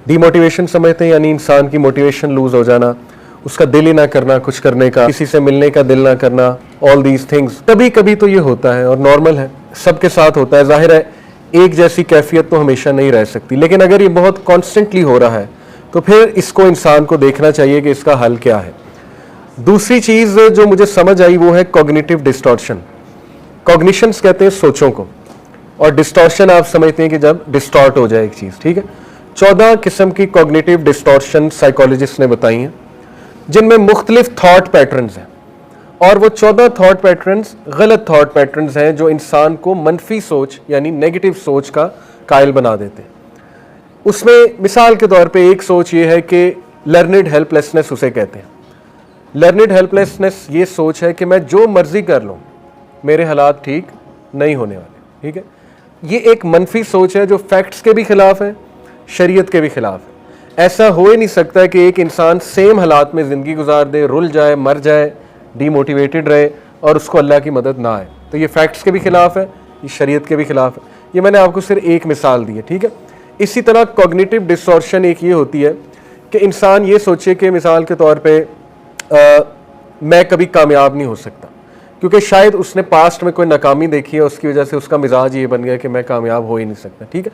Demotivation समझते हैं यानी इंसान की मोटिवेशन लूज हो जाना, उसका दिल ही ना करना कुछ करने का, किसी से मिलने का दिल ना करना, ऑल दीज थिंग्स। कभी कभी तो ये होता है और नॉर्मल है, सबके साथ होता है। जाहिर है एक जैसी कैफियत तो हमेशा नहीं रह सकती, लेकिन अगर ये बहुत कॉन्स्टेंटली हो रहा है तो फिर इसको इंसान को देखना चाहिए कि इसका हल क्या है। दूसरी चीज जो मुझे समझ आई वो है कॉग्निटिव डिस्टॉर्शन। कॉग्निशंस कहते हैं सोचों को, और डिस्टॉर्शन आप समझते हैं कि जब डिस्टॉर्ट हो जाए एक चीज, ठीक है। 14 किस्म की कॉग्निटिव डिस्टॉर्शन साइकोलॉजिस्ट ने बताई हैं, जिनमें मुख्तलिफ थॉट पैटर्न्स हैं, और वो 14 थॉट पैटर्न्स गलत थॉट पैटर्न्स हैं जो इंसान को मनफी सोच यानी नेगेटिव सोच का कायल बना देते हैं। उसमें मिसाल के तौर पे एक सोच ये है कि लर्निड हेल्पलेसनेस उसे कहते हैं। लर्निड हेल्पलेसनेस ये सोच है कि मैं जो मर्जी कर लूँ मेरे हालात ठीक नहीं होने वाले, ठीक है। ये एक मनफी सोच है जो फैक्ट्स के भी खिलाफ है, शरीयत के भी खिलाफ है। ऐसा हो ही नहीं सकता कि एक इंसान सेम हालात में ज़िंदगी गुजार दे, रुल जाए, मर जाए, डीमोटिवेटेड रहे और उसको अल्लाह की मदद ना आए। तो ये फैक्ट्स के भी खिलाफ है, ये शरीयत के भी खिलाफ है। ये मैंने आपको सिर्फ एक मिसाल दी है, ठीक है। इसी तरह कॉग्निटिव डिस्टॉर्शन एक ये होती है कि इंसान ये सोचे कि मिसाल के तौर पे मैं कभी कामयाब नहीं हो सकता, क्योंकि शायद उसने पास्ट में कोई नाकामी देखी है, उसकी वजह से उसका मिजाज ये बन गया कि मैं कामयाब हो ही नहीं सकता, ठीक है।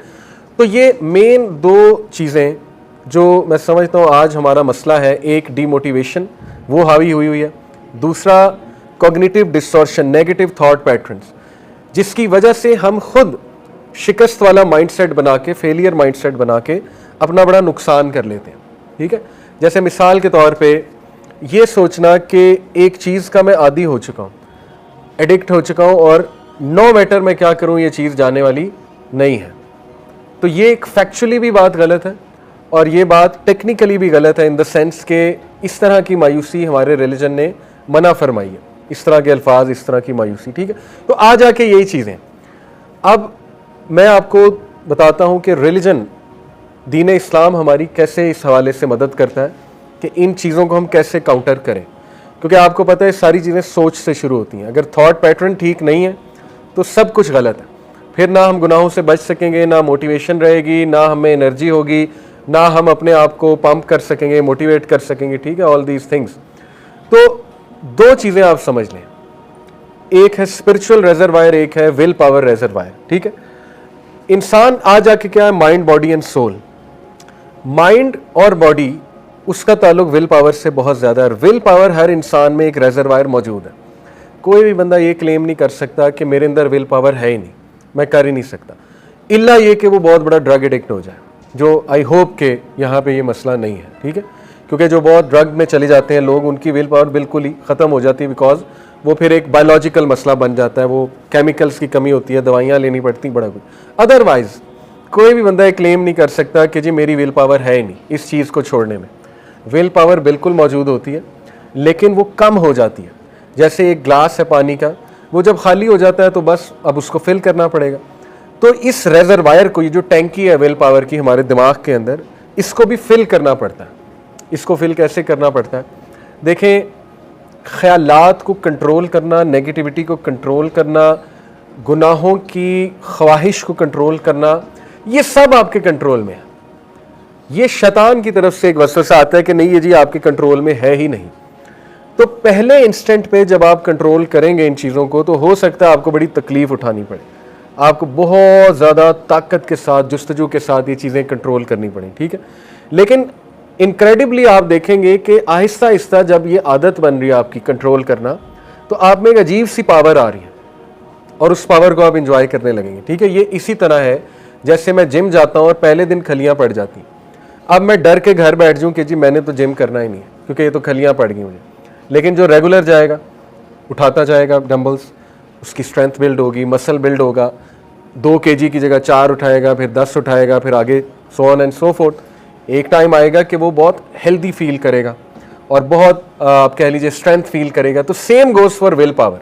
तो ये मेन दो चीज़ें जो मैं समझता हूँ आज हमारा मसला है, एक डीमोटिवेशन वो हावी हुई है, दूसरा cognitive distortion negative thought patterns, जिसकी वजह से हम खुद शिकस्त वाला माइंडसेट बना के, फेलियर माइंडसेट बना के अपना बड़ा नुकसान कर लेते हैं, ठीक है। जैसे मिसाल के तौर पे ये सोचना कि एक चीज़ का मैं आदी हो चुका हूँ, एडिक्ट हो चुका हूँ, और नो मैटर मैं क्या करूँ ये चीज़ जाने वाली नहीं है। तो ये एक फैक्चुअली भी बात गलत है और ये बात टेक्निकली भी गलत है, इन द सेंस के इस तरह की मायूसी हमारे रिलीजन ने मना फरमाई है, इस तरह के अल्फाज, इस तरह की मायूसी, ठीक है। तो आ जाके यही चीज़ें अब मैं आपको बताता हूँ कि रिलीजन, दीन इस्लाम हमारी कैसे इस हवाले से मदद करता है कि इन चीज़ों को हम कैसे काउंटर करें, क्योंकि आपको पता है सारी चीज़ें सोच से शुरू होती हैं। अगर थॉट पैटर्न ठीक नहीं है तो सब कुछ गलत है, फिर ना हम गुनाहों से बच सकेंगे, ना मोटिवेशन रहेगी, ना हमें एनर्जी होगी, ना हम अपने आप को पंप कर सकेंगे, मोटिवेट कर सकेंगे, ठीक है, ऑल दीज थिंग्स। तो दो चीज़ें आप समझ लें, एक है स्पिरिचुअल रेजरवायर, एक है विल पावर रेजरवायर, ठीक है। इंसान आ जाके क्या है, mind, body and soul. Mind और बॉडी उसका ताल्लुक विल पावर से बहुत ज़्यादा है। विल पावर हर इंसान में एक रेजरवायर मौजूद है। कोई भी बंदा ये क्लेम नहीं कर सकता कि मेरे अंदर विल पावर है ही नहीं, मैं कर ही नहीं सकता, इल्ला ये कि वो बहुत बड़ा ड्रग एडिक्ट हो जाए, जो आई होप के यहाँ पे ये मसला नहीं है, ठीक है। क्योंकि जो बहुत ड्रग में चले जाते हैं लोग, उनकी विल पावर बिल्कुल ही ख़त्म हो जाती है, बिकॉज वो फिर एक बायोलॉजिकल मसला बन जाता है, वो केमिकल्स की कमी होती है, दवाइयाँ लेनी पड़ती, बड़ा कुछ। अदरवाइज कोई भी बंदा एक क्लेम नहीं कर सकता कि जी मेरी विल पावर है ही नहीं इस चीज़ को छोड़ने में। विल पावर बिल्कुल मौजूद होती है, लेकिन वो कम हो जाती है। जैसे एक ग्लास है पानी का, वो जब खाली हो जाता है तो बस अब उसको फिल करना पड़ेगा। तो इस रेजरवायर को, ये जो टैंकी है विल पावर की हमारे दिमाग के अंदर, इसको भी फिल करना पड़ता है। इसको फिल कैसे करना पड़ता है? देखें, ख्यालात को कंट्रोल करना, नेगेटिविटी को कंट्रोल करना, गुनाहों की ख्वाहिश को कंट्रोल करना, ये सब आपके कंट्रोल में है। ये शैतान की तरफ से एक वसवसा आता है कि नहीं ये जी आपके कंट्रोल में है ही नहीं। तो पहले इंस्टेंट पे जब आप कंट्रोल करेंगे इन चीज़ों को, तो हो सकता है आपको बड़ी तकलीफ उठानी पड़े, आपको बहुत ज़्यादा ताकत के साथ, जुस्तजू के साथ ये चीज़ें कंट्रोल करनी पड़े, ठीक है। लेकिन इनक्रेडिबली आप देखेंगे कि आहिस्ता आहिस्ता जब ये आदत बन रही है आपकी कंट्रोल करना, तो आप में एक अजीब सी पावर आ रही है और उस पावर को आप इंजॉय करने लगेंगे, ठीक है। ये इसी तरह है जैसे मैं जिम जाता हूँ और पहले दिन खलियाँ पड़ जाती, अब मैं डर के घर बैठ जाऊँ कि जी मैंने तो जिम करना ही नहीं है क्योंकि ये तो खलियाँ पड़ गई मुझे। लेकिन जो रेगुलर जाएगा, उठाता जाएगा डंबल्स, उसकी स्ट्रेंथ बिल्ड होगी, मसल बिल्ड होगा, 2 kg की जगह 4 उठाएगा, फिर 10 उठाएगा, फिर आगे so on and so fourth. एक टाइम आएगा कि वो बहुत हेल्दी फील करेगा और बहुत आप कह लीजिए स्ट्रेंथ फील करेगा। तो same goes for will power.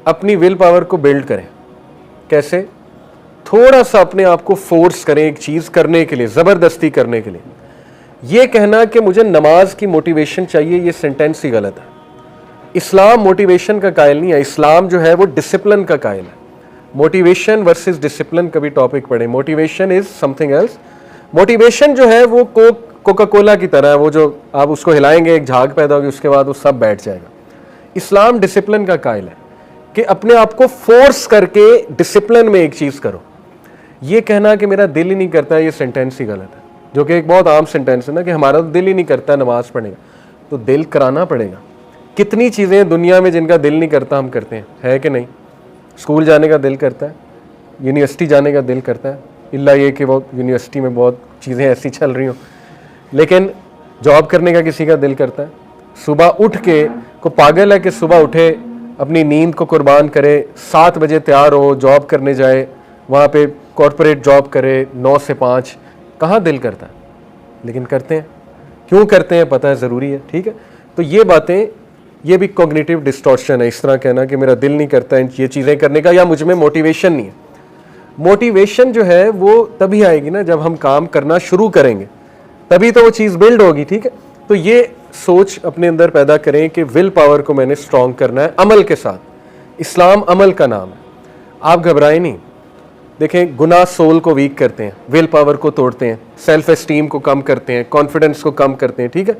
अपनी विल पावर को बिल्ड करें। कैसे? थोड़ा सा अपने आप को फोर्स करें एक चीज़ करने के लिए, ज़बरदस्ती करने के लिए। ये कहना कि मुझे नमाज की मोटिवेशन चाहिए, ये सेंटेंस ही गलत है। इस्लाम मोटिवेशन का कायल नहीं है, इस्लाम जो है वो डिसिप्लिन का कायल है। मोटिवेशन वर्सेस डिसिप्लिन का भी टॉपिक पढ़े। Motivation is something else, motivation जो है वो कोका कोला की तरह है, वो जो आप उसको हिलाएंगे एक झाग पैदा होगी, उसके बाद वो सब बैठ जाएगा। इस्लाम डिसिप्लिन का कायल है कि अपने आप को फोर्स करके डिसिप्लिन में एक चीज करो। ये कहना कि मेरा दिल ही नहीं करता है, ये सेंटेंस ही गलत है, जो कि एक बहुत आम सेंटेंस है ना कि हमारा दिल ही नहीं करता नमाज पढ़ने का। तो दिल कराना पड़ेगा। कितनी चीज़ें दुनिया में जिनका दिल नहीं करता हम करते हैं, है कि नहीं? स्कूल जाने का दिल करता है, यूनिवर्सिटी जाने का दिल करता है, इल्ला ये कि बहुत यूनिवर्सिटी में बहुत चीज़ें ऐसी चल रही हों, लेकिन जॉब करने का किसी का दिल करता है। सुबह उठ के को पागल है कि सुबह उठे, अपनी नींद को कुर्बान करे, 7 बजे तैयार हो, जॉब करने जाए, वहाँ पे कॉरपोरेट जॉब करे 9 से 5, कहाँ दिल करता है? लेकिन करते हैं। क्यों करते हैं पता है, ज़रूरी है, ठीक है। तो ये बातें, ये भी कॉग्निटिव डिस्टॉर्शन है, इस तरह कहना कि मेरा दिल नहीं करता है ये चीज़ें करने का, या मुझ में मोटिवेशन नहीं है। मोटिवेशन जो है वो तभी आएगी ना जब हम काम करना शुरू करेंगे, तभी तो वो चीज़ बिल्ड होगी, ठीक है। तो ये सोच अपने अंदर पैदा करें कि विल पावर को मैंने स्ट्रॉन्ग करना है अमल के साथ। इस्लाम अमल का नाम है, आप घबराएं नहीं। देखें, गुनाह सोल को वीक करते हैं, विल पावर को तोड़ते हैं, सेल्फ एस्टीम को कम करते हैं, कॉन्फिडेंस को कम करते हैं, ठीक है।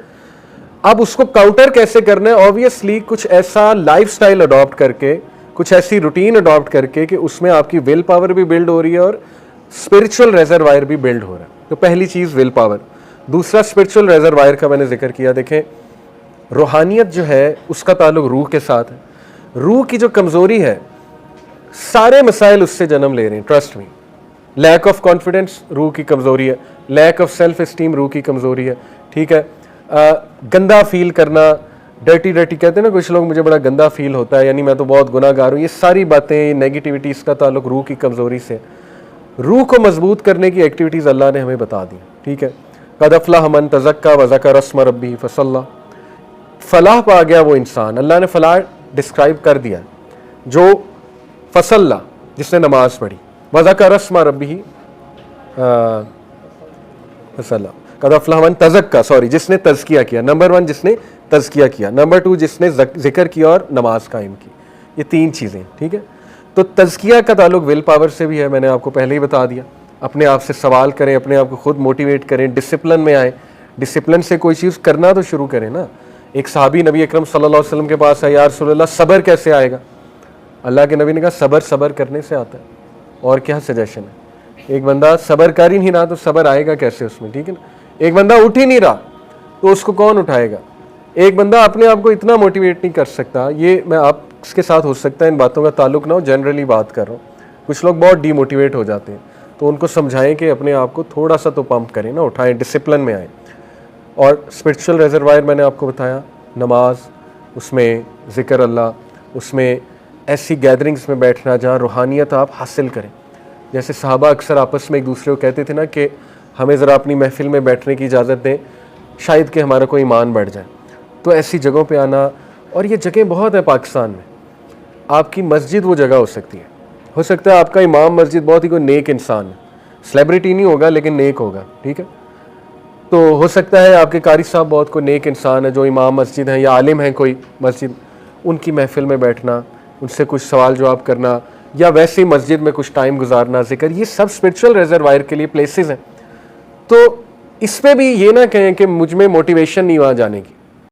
अब उसको काउंटर कैसे करना है? ऑब्वियसली कुछ ऐसा लाइफस्टाइल अडॉप्ट करके, कुछ ऐसी रूटीन अडॉप्ट करके कि उसमें आपकी विल पावर भी बिल्ड हो रही है और स्पिरिचुअल रेजरवायर भी बिल्ड हो रहा है। तो पहली चीज़ विल पावर। दूसरा स्पिरिचुअल रेजरवायर का मैंने जिक्र किया। देखें, रूहानियत जो है उसका ताल्लुक रूह के साथ है। रूह की जो कमज़ोरी है, सारे मसाइल उससे जन्म ले रहे हैं, trust me. Lack of confidence रूह की कमज़ोरी है, लैक ऑफ सेल्फ एस्टीम रूह की कमज़ोरी है, ठीक है। गंदा फील करना, डर्टी कहते हैं ना कुछ लोग, मुझे बड़ा गंदा फील होता है, यानी मैं तो बहुत गुनाहगार हूँ, ये सारी बातें, नेगेटिविटी, इसका ताल्लुक रूह की कमज़ोरी से। रूह को मजबूत करने की एक्टिविटीज़ अल्लाह ने हमें बता दी, ठीक है। क़द अफ़लह मन तज़क्का व ज़करा अस्म रब्बिही फ़सल्ला। फलाह पा गया वो इंसान, अल्लाह ने फलाह डिस्क्राइब कर दिया, जो फसल्ला, जिसने नमाज पढ़ी, व ज़करा अस्म रब्बिही फ़सल्ला। क़द अफ़लह मन तज़क्का, सॉरी, जिसने तज़किया किया। नंबर 1 जिसने तज़किया किया, नंबर 2 जिसने जिक्र किया और नमाज कायम की। ये 3 चीज़ें, ठीक है। तो तज़किया का ताल्लुक विल पावर से भी है, मैंने आपको पहले ही बता दिया। अपने आप से सवाल करें, अपने आप को खुद मोटिवेट करें, डिसिप्लिन में आए। डिसिप्लिन से कोई चीज़ करना तो शुरू करें ना। एक सहाबी नबी अकरम सल्लल्लाहु अलैहि वसल्लम के पास है, या रसूलल्लाह सब्र कैसे आएगा? अल्लाह के नबी ने कहा सब्र करने से आता है। और क्या सजेशन है? एक बंदा सब्र कर ही नहीं रहा तो सब्र आएगा कैसे उसमें, ठीक है ना। एक बंदा उठ ही नहीं रहा तो उसको कौन उठाएगा? एक बंदा अपने आप को इतना मोटिवेट नहीं कर सकता। ये मैं आपके साथ हो सकता है इन बातों का ताल्लुक ना हो, जनरली बात कर रहा हूँ। कुछ लोग बहुत डीमोटिवेट हो जाते हैं, तो उनको समझाएं कि अपने आप को थोड़ा सा तो पंप करें ना, उठाएं, डिसिप्लिन में आए। और स्पिरिचुअल रिजर्वायर मैंने आपको बताया, नमाज, उसमें ज़िक्र अल्लाह, उसमें ऐसी गैदरिंग्स में बैठना जहाँ रूहानियत आप हासिल करें। जैसे सहाबा अक्सर आपस में एक दूसरे को कहते थे ना कि हमें ज़रा अपनी महफिल में बैठने की इजाज़त दें, शायद कि हमारा कोई ईमान बढ़ जाए। तो ऐसी जगहों पे आना, और ये जगह बहुत है पाकिस्तान में। आपकी मस्जिद वो जगह हो सकती है, हो सकता है आपका इमाम मस्जिद बहुत ही कोई नेक इंसान है, सेलिब्रिटी नहीं होगा लेकिन नेक होगा, ठीक है। तो हो सकता है आपके कारी साहब बहुत कोई नेक इंसान है जो इमाम मस्जिद हैं या आलिम हैं कोई मस्जिद, उनकी महफिल में बैठना, उनसे कुछ सवाल जवाब करना, या वैसे ही मस्जिद में कुछ टाइम गुजारना, जिक्र, ये सब स्पिरिचुअल रिजर्वायर के लिए प्लेसेस हैं। तो इस पर भी ये ना कहें कि मुझ में मोटिवेशन नहीं वहाँ जाने की।